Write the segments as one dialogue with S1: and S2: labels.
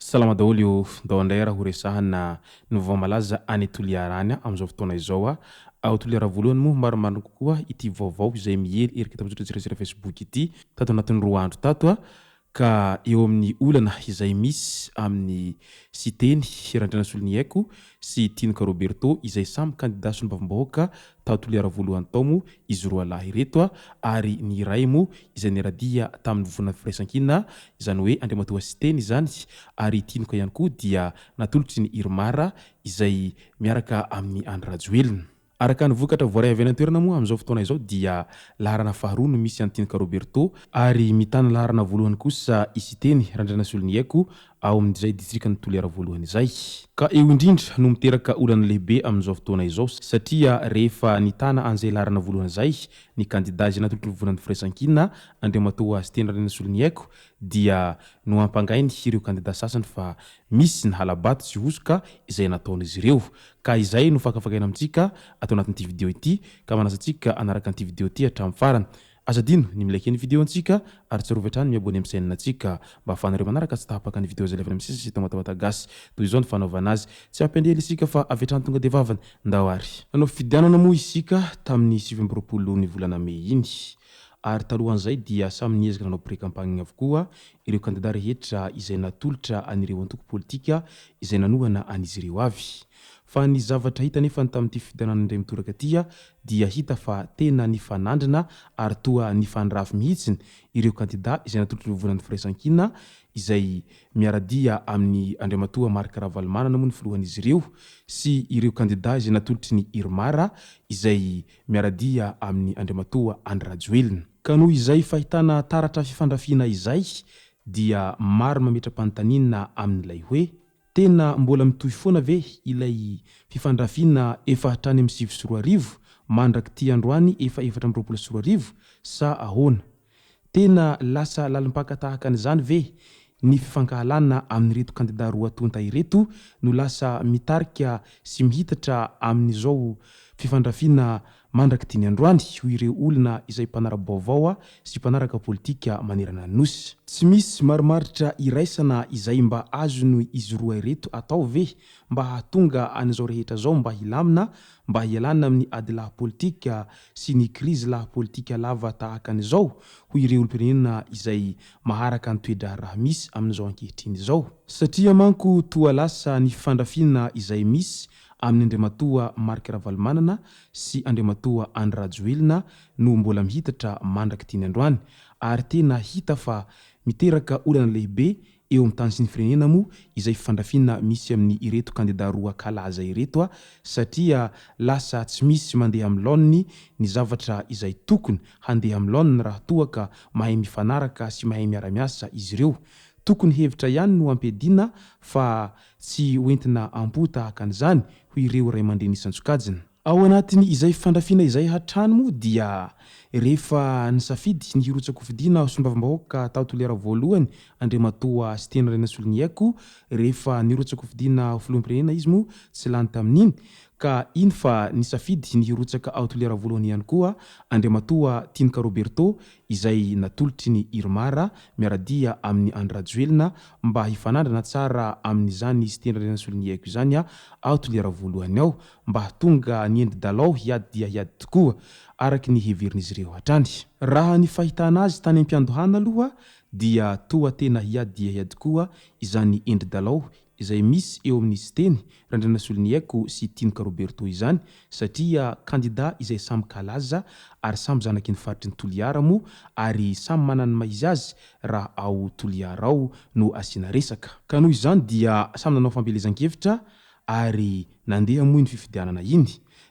S1: Salama daholo io daondera ho resahana ny vaovao-malaza any Toliarany amin'izao fotoana izao ao Toliara voalohany moa maromaro kokoa ity vaovao izay miely erika tamin'ny tsirairay Facebook ity tato anatin'ny 2 andro tato ka eo amin'ny olana izay misy amin'ny siteny Randrana Soloniaiko sy Tinika Roberto izay samy candidat solombavam-bahoaka tao Toliara voalohany tao mo izy roa lahy reto ary ny iray mo izay niradia tamin'ny vonana firaisan-kina izany hoe Andriamatoa siteny izany ary Tinika ihany koa dia natolotry ny Irmara izay miaraka amin'ny Andry Rajoelina. Araka ny vokatra voaray avy any an-toerana moa amin'izao fotoana izao dia laharana faharoa no misy an'ny Tinika Roberto ary mitana laharana voalohany kosa isiteny Randrana Soloniaiko ao amin'izay distrikany Toliara voalohany izay. Ka eo indrindra no miteraka olana lehibe amin'izao fotoana izao satria rehefa nitana an'izay laharana voalohany izay ny candidat izay natolotry ny vonan'ny firaisan-kina Andriamatoa siteny Randrana Soloniaiko dia no ampangainy ireo candidat sasany fa misy ny halabato sy hosoka izay nataon'izy ireo. Ka izay no fakafakaina amintsika atao anatin'ity video ity ka manasantsika anaraka an'ity video ity hatramin'ny farany. Azadino ny milike ny video antsika ary tsarovy hatrany miabony amin'ny chaîne antsika mba ahafahanareo manaraka tsy tahapaka ny video izay levana amin'ny sisy tamatavata gasy toy izao ny fanaovana azy tsy hampendely isika fa avy hatrany tonga dia vavany ndao ary. Nanao fidianana moa isika tamin'ny 7 ny volana Mey iny ary talohan'izay dia samy niezaka nanao pré-campagne avokoa ireo candidat rehetra izay natolotra anireo antoko politika izay nanohana an'izy ireo avy. Fa ny zavatra hita nefa tamin'ity fidianana indray mitoraka ity dia hita fa tena nifanandrina ary toa nifandrafy mihitsiny ireo candidat izay natolotry ny vonan'ny firaisan-kina izay miaradia amin'ny Andriamatoa Marc Ravalomanana moa ny filohan'izy ireo sy ireo candidat izay natolotry ny Irmara izay miaradia amin'ny Andriamatoa Andry Rajoelina. Ka noho izay fahitana taratra fifandrafiana izay dia maro mametra-panontaniana amin'ilay hoe tena mbola mitohy foana ve ilay fifandrafiana efa hatrany amin'ny 7 mandraky ty androany efa 4 sa ahoana? Tena lasa lalimpaka tahaka an'izany ve ny fifankahalana amin'ireto candidat roa tonta ireto no lasa mitarika sy mihitatra amin'izao fifandrafiana mandraky ty androany ho ireo olona izay mpanara-baovao sy mpanaraka politika manerana ny nosy. Tsy misy maromaritra iraisana izay mba azony izy roa ireto atao ve mba hahatonga an'izao rehetra zao mba hilamina mba hialana amin'ny ady laha politika sy ny krizy laha politika lava tahaka an'izao ho ireo olom-pirenena izay maharaka ny toedra raha misy amin'izao ankehitriny izao. Satria manko toa lasa ny fifandrafiana izay misy amin'ny Andriamatoa Marc Ravalomanana sy Andriamatoa Andry Rajoelina no mbola mihitatra mandraky ty androany ary tena hita fa miteraka olana lehibe eo amin'ny tany sy ny firenena mo izay fifandrafiana misy amin'ny ireto candidat roa kalaza ireto satria lasa tsy misy mandeha amin'ny laoniny ny zavatra izay tokony handeha amin'ny laoniny raha toa ka mahay mifanaraka sy mahay miara-miasa izy ireo. Tokony hevitra ihany no ampiadiana fa tsy hoentina ampota tahaka an'izany ho ireo ray aman-dreny isan-tsokajina. Ao anatiny izay fifandrafiana izay hatrany moa dia rehefa nisafidy ny hirotsaka fidiana solombavam-bahoaka tao Toliara voalohany Andriamatoa siteny Randrana Soloniaiko rehefa nirotsaka fidiana filoham-pirenena izy moa tsy lany tamin'iny ka iny fa nisafidy ny hirotsaka ao Toliara voalohany ihany koa Andriamatoa Tinika Roberto izay natolotry ny Irmara miaradia amin'ny Andry Rajoelina mba hifanandrana tsara amin'izany siteny Randrana Soloniaiko izany ao Toliara voalohany ao mba hatonga ny endy dalao hiady dia hiady tokoa araky ny heverin'izy ireo hatrany. Raha ny fahitana azy tany am-piandohana aloha dia toa tena hiady dia hiady koa izany endry dalao izay misy eo amin'ny siteny Randrana Soloniaiko sy Tinika Roberto izany satria candidat izay samy kalaza ary samy zanaky ny faritry ny Toliara mo ary samy manana maizy azy raha ao Toliara ao no asiana resaka. Ka noho izany dia samy nanao fambelezan-kevitra ary nandeha moa ny fifidianana iny.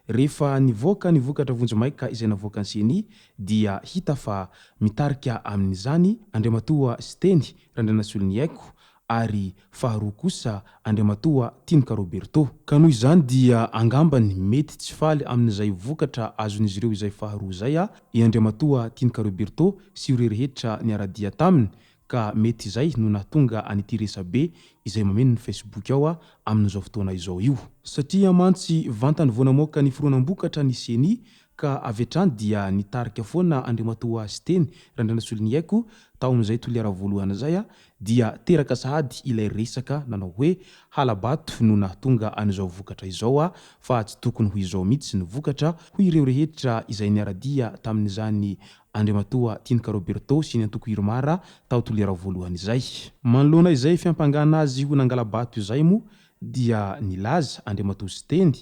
S1: Rehefa nivoaka ny vokatra vonjy-maika izay navoaka ny CNI dia hita fa mitarika amin'izany Andriamatoa siteny Randrana Soloniaiko ary faharoa kosa Andriamatoa Tinka Roberto. Ka noho izany dia angambany mety tsy faly amin'izay vokatra azon'izy ireo izay faharoa zay i Andriamatoa Tinka Roberto sy ireo rehetra niaradia taminy, ka mety izay no nahatonga an'ity resabe izay mameno ny Facebook ao amin'izao fotoana izao io. Satria mantsy vantany vao namoaka ny fironam-bokatra ny CENI ka avy hatrany dia nitarika foana Andriamatoa azy teny Randrianasolo ny Haiko tao amin'izay toliara voalohany zay dia teraka sahady ilay resaka nanao hoe halabato no nahatonga an'izao vokatra izao fa tsy tokony ho izao mihitsy ny vokatra ho ireo rehetra izay niaradia tamin'izany Andriamatoa Tinka Roberto sy ny antoko Irmara tao toliara voalohany izay. Manoloana izay fiampangana azy ho nangalabato izay mo dia nilaza Andriamatoa sy teny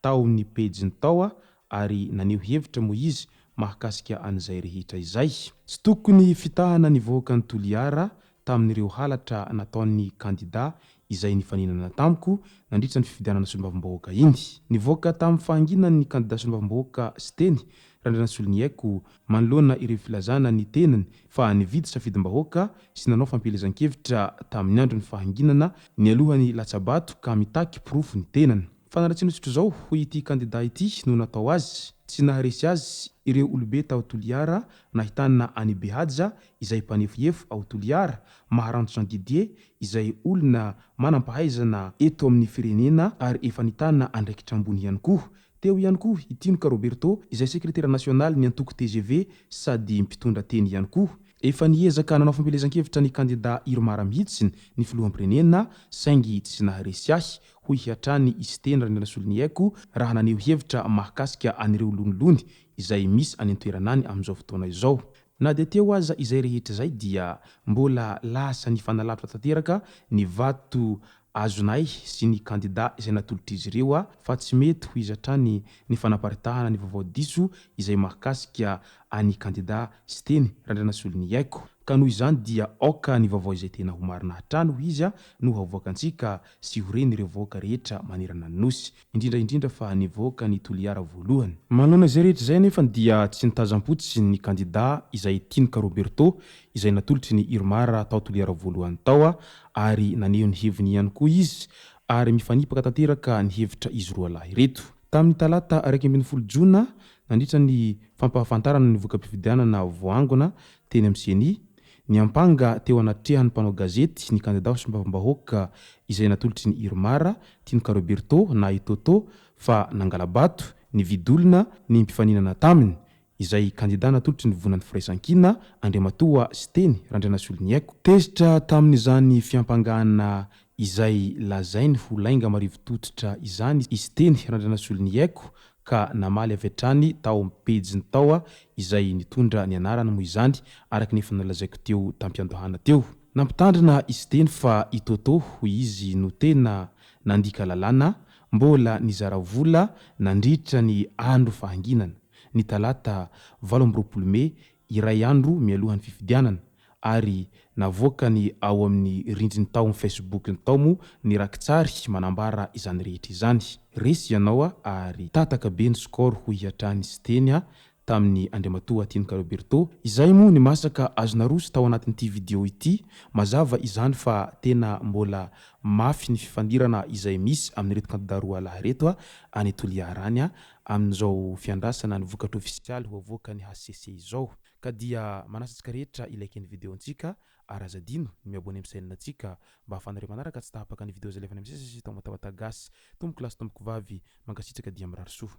S1: tao ny pejiny tao ary naneho hevitra moa izy mahakasika an'izay rehetra izay. Tsy tokony fitahana nivoaka ny toliara tamin'ireo halatra nataon'ny kandida izay nifaninana tamiko nandritra ny fifidianana solombavambahoaka iny. Nivoaka tamin'ny fahanginany ny kandida solombavambahoaka sy teny Randrianasolo ny Haiko manoloana ireo filazana ny tenany fa nividy safidim-bahoaka sy nanao fampelezan-kevitra tamin'ny andro ny fahanginana ny alohany Latsabato ka mitaky pirofo ny tenany. Fanaratsian'isotro zao ho ity kandida ity no natao azy tsy naharesy azy ireo olobe tao toliara nahitana any Behadja izay mpanefoefo ao toliara, Maharanto Jean Didier izay olona manam-pahaizana eto amin'ny firenena ary efa nitana andraikitra ambony ihany koa. Teo ihany koa i Tinka Roberto izay sekretera nasionaly ny antoko TGV sady mpitondra teny ihany koa. Efa niezaka nanao fampelezan-kevitra ny kandida Irmara mihitsiny ny filoham-pirenena saingy tsy naharesy ahy ho hiatrany izy teny Randrianasolo ny Haiko raha naneho hevitra mahakasika an'ireo lonolony izay misy any an-toeranany amin'izao fotoana izao. Na dia teo aza izay rehetra izay dia mbola lasa ny fanalavitra tanteraka ny vato azonay sy ny kandida izay natolotra izy ireo fa tsy mety ho izatrany ny fanaparitahana ny vaovao diso izay mahakasika any kandida sy teny Randrianasolo ny Haiko. Ka noho izany dia aoka ny vaovao izay tena ho marina hatrany ho izy no havoakantsika sy ho reny ireo vahoaka rehetra manerana ny nosy, indrindra fa nivoaka ny toliara voalohany. Manoloana izay rehetra izay nefa dia tsy nitazam-potsy ny kandida izay Tinka Roberto izay natolotry ny Irmara tao toliara voalohany tao ary naneho ny heviny ihany koa izy ary mifanipaka tanteraka ny hevitra izy roa lahy reto. Tamin'ny talata 12 Jona nandritra ny fampahafantarana ny voka-pifidianana voangona teny amin'ny CENI, ny ampanga teo anatrehan'ny mpanao gazety ny kandida solombavambahoaka izay natolotry ny Irmara Tinka Roberto na Itoto fa nangalabato ny vidolona ny mpifaninana taminy izay kandida natolotry ny vonan'ny firaisan-kina Andriamatoa sy teny Randrianasolo ny Haiko. Tezitra tamin'izany fiampangana izay lazainy ho lainga marivo-tototra izany izy teny Randrianasolo ny Haiko ka namaly avy hatrany tao pejiny tao izay nitondra ny anarana moa izany araka nefa nalazaiko teo tampiandohana teo. Nampitandrina izy teny fa Itoto ho izy no tena nandika lalàna mbola nizara vola nandritra ny andro fahanginana ny talata 20 Mey iray andro mialohan'ny fifidianana ary navoaka ny ao amin'ny rindriny tao amin'ny Facebook ny tao mo ny rakitsary manambara izany rehetra izany. Resy ianao ary tataka be ny skoro ho hiatrany sy teny tamin'ny Andriamatoa Tinka Roberto. Izay mo ny masaka azona roso tao anatin'ity video ity. Mazava izany fa tena mbola mafy ny fifandirana izay misy amin'ireto kandida roa lahy reto any Toliara any amin'izao fiandrasana ny vokatra ofisialy ho avoaka ny HCC izao. Ka dia manasantsika rehetra ilaiky ny video antsika ary azadino miabone amin'ny chaîne antsika mba ahafahanareo manaraka tsy tahapaka ny video zay lefany amin'ny sesy tao matavata gasy tomboko lasy tomboko vavy mankasitraka dia mirary soa.